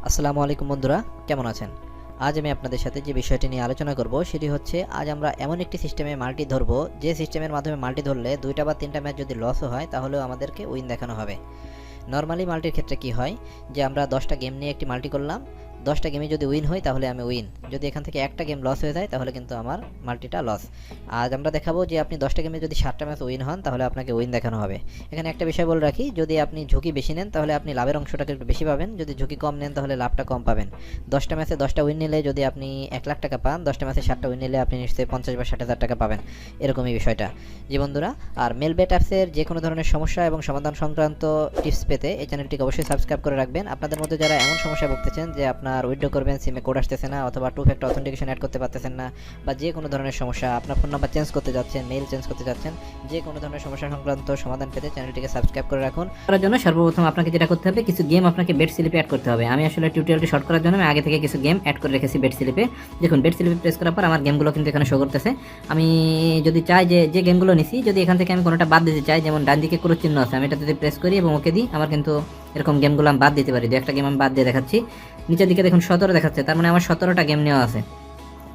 আসসালামু আলাইকুম বন্ধুরা, কেমন আছেন? আজ আমি আপনাদের সাথে যে বিষয়টি নিয়ে আলোচনা করব সেটি হচ্ছে আজ আমরা এমন একটি সিস্টেমে মাল্টি ধরব যে সিস্টেমের মাধ্যমে মাল্টি ধরলে 2টা বা 3টা ম্যাচ যদি লসও হয় তাহলেও আমাদেরকে উইন দেখানো হবে। নরমালি মাল্টির ক্ষেত্রে কি হয় যে আমরা 10টা গেম নিয়ে একটি মাল্টি করলাম, 10টা গেমে যদি উইন হয় তাহলে আমি উইন, যদি এখান থেকে একটা গেম লস হয়ে যায় তাহলে কিন্তু আমার মাল্টিটা লস। আজ আমরা দেখাবো যে আপনি 10টা গেমে যদি 7টা ম্যাচ উইন হন তাহলে আপনাকে উইন দেখানো হবে। এখানে একটা বিষয় বলে রাখি, যদি আপনি ঝুঁকি বেশি নেন তাহলে আপনি লাভের অংশটাকে একটু বেশি পাবেন, যদি ঝুঁকি কম নেন তাহলে লাভটা কম পাবেন। 10টা ম্যাচে 10টা উইন নিলে যদি আপনি 1 লাখ টাকা পান, 10টা ম্যাচে 7টা উইন নিলে আপনি নিশ্চয়ই 50 বা 60 হাজার টাকা পাবেন। এরকমই বিষয়টা জি বন্ধুরা। আর মেলবেট অ্যাপসের যে কোনো ধরনের সমস্যা এবং সমাধান সংক্রান্ত টিপস পেতে এই চ্যানেলটিকে অবশ্যই সাবস্ক্রাইব করে রাখবেন। আপনাদের মধ্যে যারা এমন সমস্যায় ভুগতেছেন যে আপনার উইথড্র করবেন সিমে কোড আসতেছে না, অথবা টু ফ্যাক্টর অথেন্টিকেশন অ্যাড করতে পারতেছেন না, বা যে কোনো ধরনের সমস্যা, আপনার ফোন নাম্বার চেঞ্জ করতে যাচ্ছেন, মেইল চেঞ্জ করতে যাচ্ছেন, যে কোনো ধরনের সমস্যা সংক্রান্ত সমাধান পেতে চ্যানেলটিকে সাবস্ক্রাইব করে রাখুন। করার জন্য সর্বপ্রথম আপনাকে যেটা করতে হবে, কিছু গেম আপনাকে বেট স্লিপে অ্যাড করতে হবে। আমি আসলে টিউটোরিয়ালটি শর্ট করার জন্য আমি আগে থেকে কিছু গেম অ্যাড করে রেখেছি বেট স্লিপে। দেখুন, বেট স্লিপে প্রেস করার পর আমার গেমগুলো কিন্তু এখানে শো করতেছে। আমি যদি চাই যে গেমগুলো নিছি, যদি এখান থেকে আমি কোনোটা বাদ দিতে চাই, যেমন ডান দিকে ক্রস চিহ্ন আছে, আমি এটা যদি প্রেস করি এবং ওকে দিই, আমার কিন্তু এরকম গেমগুলো আমি বাদ দিতে পারি। একটা গেম আমি বাদ দিয়ে দেখাচ্ছি। নিচের দিকে দেখুন 17 দেখাচ্ছে, তার মানে আমার 17টা গেম নেওয়া আছে।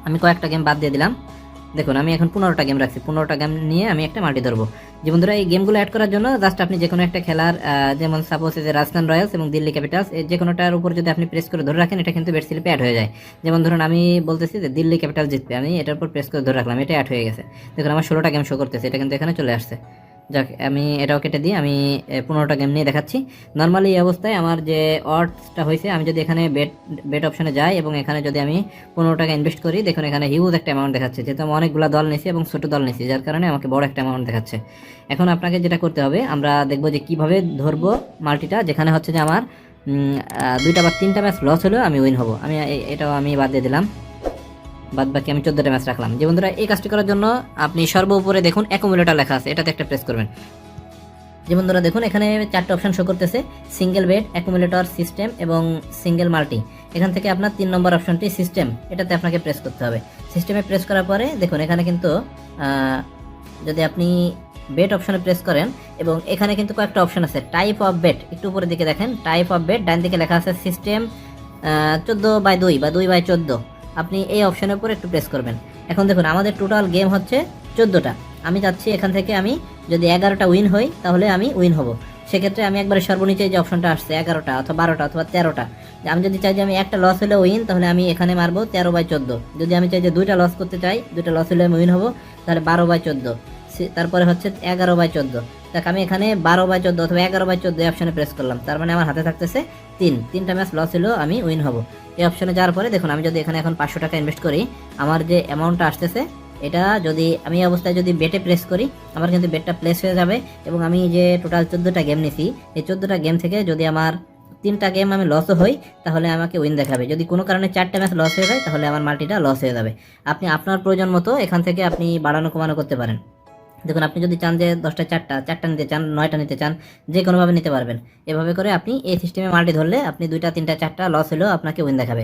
আমি কয়েকটা গেম বাদ দিয়ে দিলাম। দেখুন, আমি এখন 15টা গেম রাখছি। 15টা গেম নিয়ে আমি একটা মাল্টি ধরবো। যে বন্ধুরা, এই গেমগুলো অ্যাড করার জন্য জাস্ট আপনি যে কোনো একটা খেলার, যেমন সাপোজ যে রাজস্থান রয়্যালস এবং দিল্লি ক্যাপিটালস, যে কোনোটার উপর যদি আপনি প্রেস করে ধরে রাখেন, এটা কিন্তু বেট স্লিপে অ্যাড হয়ে যায়। যেমন ধরুন, আমি বলতেছি যে দিল্লি ক্যাপিটাল জিতবে, আমি এটার উপর প্রেস করে ধরে রাখলাম, এটা অ্যাড হয়ে গেছে। দেখুন, আমার 16টা গেম শো করতেছে, এটা কিন্তু এখানে চলে আসছে। যাক, আমি এটাও কেটে দিই। আমি 15টা গেম নিয়ে দেখাচ্ছি। নর্মালি এই অবস্থায় আমার যে অডসটা হয়েছে, আমি যদি এখানে বেট বেট অপশনে যাই এবং এখানে যদি আমি 15 টাকা ইনভেস্ট করি, দেখুন এখানে হিউজ একটা অ্যামাউন্ট দেখাচ্ছে, যেহেতু আমি অনেকগুলো দল নিয়েছি এবং ছোটো দল নিয়েছি, যার কারণে আমাকে বড় একটা অ্যামাউন্ট দেখাচ্ছে। এখন আপনাকে যেটা করতে হবে, আমরা দেখবো যে কীভাবে ধরবো মাল্টিটা, যেখানে হচ্ছে যে আমার 2টা বা 3টা ম্যাচ লস হলেও আমি উইন হব। আমি এটাও আমি বাদ দিয়ে দিলাম। বাদ বাকি আমি 14টা ম্যাচ রাখলাম। যে বন্ধুরা, এই কাজটি করার জন্য আপনি সর্বোপরে দেখুন অ্যাকুমুলেটর লেখা আছে, এটাতে একটা প্রেস করবেন। যে বন্ধুরা দেখুন, এখানে 4টে অপশন শো করতেছে, সিঙ্গেল বেড, অ্যাকুমুলেটর, সিস্টেম এবং সিঙ্গেল মাল্টি। এখান থেকে আপনার 3 নম্বর অপশনটি সিস্টেম, এটাতে আপনাকে প্রেস করতে হবে। সিস্টেমে প্রেস করার পরে দেখুন এখানে কিন্তু যদি আপনি বেট অপশনে প্রেস করেন, এবং এখানে কিন্তু কয়েকটা অপশন আছে, টাইপ অফ বেট, একটু উপরের দিকে দেখেন টাইপ অফ বেট, ডান দিকে লেখা আছে সিস্টেম 14/2 বা 2/14। আপনি এই অপশনের উপর একটু প্রেস করবেন। এখন দেখুন, আমাদের টোটাল গেম হচ্ছে 14টা। আমি চাচ্ছি এখান থেকে আমি যদি 11টা উইন হই তাহলে আমি উইন হব। সেক্ষেত্রে আমি একবারে সর্বনিচে যে অপশনটা আসছে 11টা অথবা 12টা অথবা 13টা, আমি যদি চাই যে আমি একটা লস হলে উইন, তাহলে আমি এখানে মারবো 13/14। যদি আমি চাই যে 2টা লস করতে চাই, 2টা লস হলে আমি উইন হব, তাহলে 12/14। তারপরে হচ্ছে 11/14। দেখ, আমি এখানে 12/14 অথবা 11/14 এই অপশনে প্রেস করলাম, তার মানে আমার হাতে থাকতেছে 3টা ম্যাচ লস হলেও আমি উইন হব। এই অপশনে যাওয়ার পরে দেখুন, আমি যদি এখানে এখন 500 টাকা ইনভেস্ট করি, আমার যে অ্যামাউন্টটা আসতেছে, এটা যদি আমি এই অবস্থায় যদি বেটে প্রেস করি, আমার কিন্তু বেটটা প্লেস হয়ে যাবে। এবং আমি যে টোটাল 14টা গেম নিছি, এই 14টা গেম থেকে যদি আমার 3টা গেম আমি লসও হই, তাহলে আমাকে উইন দেখাবে। যদি কোনো কারণে 4টা ম্যাচ লস হয়ে যায়, তাহলে আমার মাল্টিটা লস হয়ে যাবে। আপনি আপনার প্রয়োজন মতো এখান থেকে আপনি বাড়ানো কমানো করতে পারেন। দেখুন, আপনি যদি চান যে 10টা 4টা নিতে চান, 9টা নিতে চান, যে কোনোভাবে নিতে পারবেন। এভাবে করে আপনি এই সিস্টেমে মাল্টি ধরলে আপনি 2টা 3টা 4টা লস হলেও আপনাকে উইন দেখাবে।